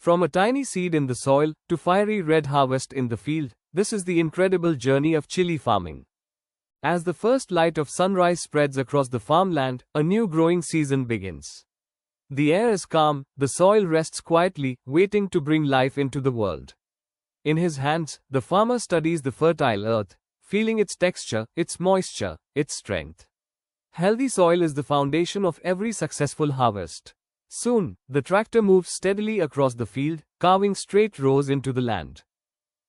From a tiny seed in the soil to fiery red harvest in the field, this is the incredible journey of chili farming. As the first light of sunrise spreads across the farmland, a new growing season begins. The air is calm, the soil rests quietly, waiting to bring life into the world. In his hands, the farmer studies the fertile earth, feeling its texture, its moisture, its strength. Healthy soil is the foundation of every successful harvest. Soon, the tractor moves steadily across the field, carving straight rows into the land.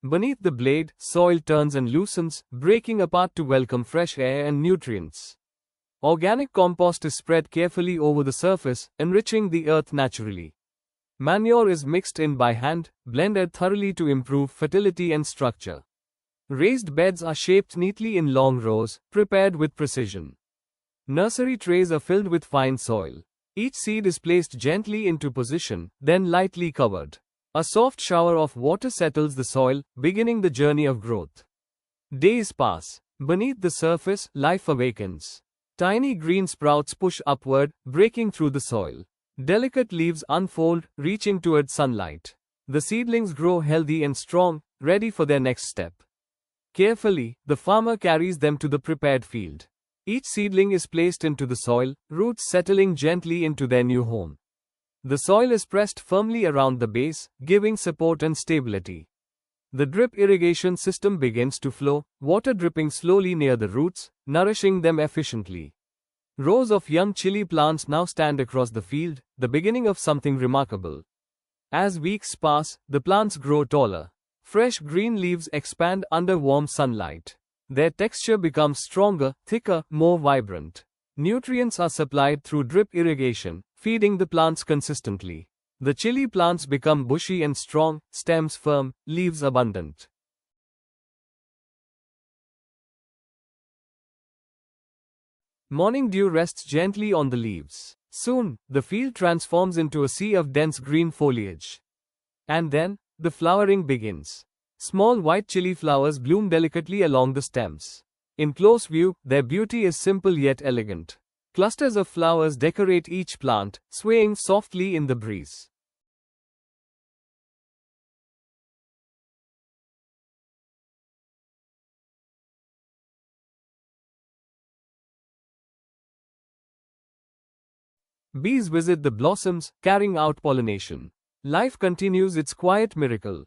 Beneath the blade, soil turns and loosens, breaking apart to welcome fresh air and nutrients. Organic compost is spread carefully over the surface, enriching the earth naturally. Manure is mixed in by hand, blended thoroughly to improve fertility and structure. Raised beds are shaped neatly in long rows, prepared with precision. Nursery trays are filled with fine soil. Each seed is placed gently into position, then lightly covered. A soft shower of water settles the soil, beginning the journey of growth. Days pass. Beneath the surface, life awakens. Tiny green sprouts push upward, breaking through the soil. Delicate leaves unfold, reaching toward sunlight. The seedlings grow healthy and strong, ready for their next step. Carefully, the farmer carries them to the prepared field. Each seedling is placed into the soil, roots settling gently into their new home. The soil is pressed firmly around the base, giving support and stability. The drip irrigation system begins to flow, water dripping slowly near the roots, nourishing them efficiently. Rows of young chili plants now stand across the field, the beginning of something remarkable. As weeks pass, the plants grow taller. Fresh green leaves expand under warm sunlight. Their texture becomes stronger, thicker, more vibrant. Nutrients are supplied through drip irrigation, feeding the plants consistently. The chili plants become bushy and strong, stems firm, leaves abundant. Morning dew rests gently on the leaves. Soon, the field transforms into a sea of dense green foliage. And then, the flowering begins. Small white chili flowers bloom delicately along the stems. In close view, their beauty is simple yet elegant. Clusters of flowers decorate each plant, swaying softly in the breeze. Bees visit the blossoms, carrying out pollination. Life continues its quiet miracle.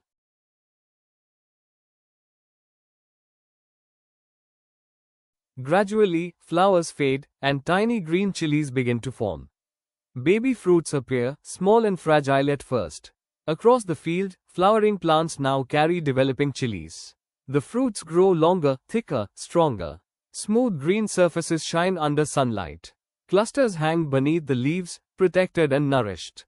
Gradually, flowers fade, and tiny green chilies begin to form. Baby fruits appear, small and fragile at first. Across the field, flowering plants now carry developing chilies. The fruits grow longer, thicker, stronger. Smooth green surfaces shine under sunlight. Clusters hang beneath the leaves, protected and nourished.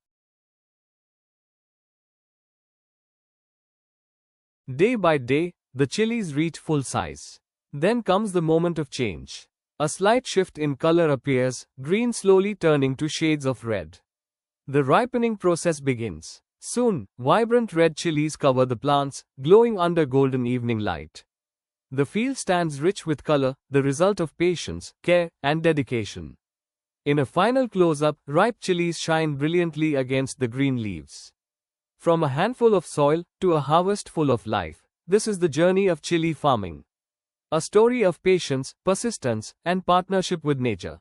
Day by day, the chilies reach full size. Then comes the moment of change. A slight shift in color appears, green slowly turning to shades of red. The ripening process begins. Soon, vibrant red chilies cover the plants, glowing under golden evening light. The field stands rich with color, the result of patience, care, and dedication. In a final close-up, ripe chilies shine brilliantly against the green leaves. From a handful of soil to a harvest full of life, this is the journey of chili farming. A story of patience, persistence, and partnership with nature.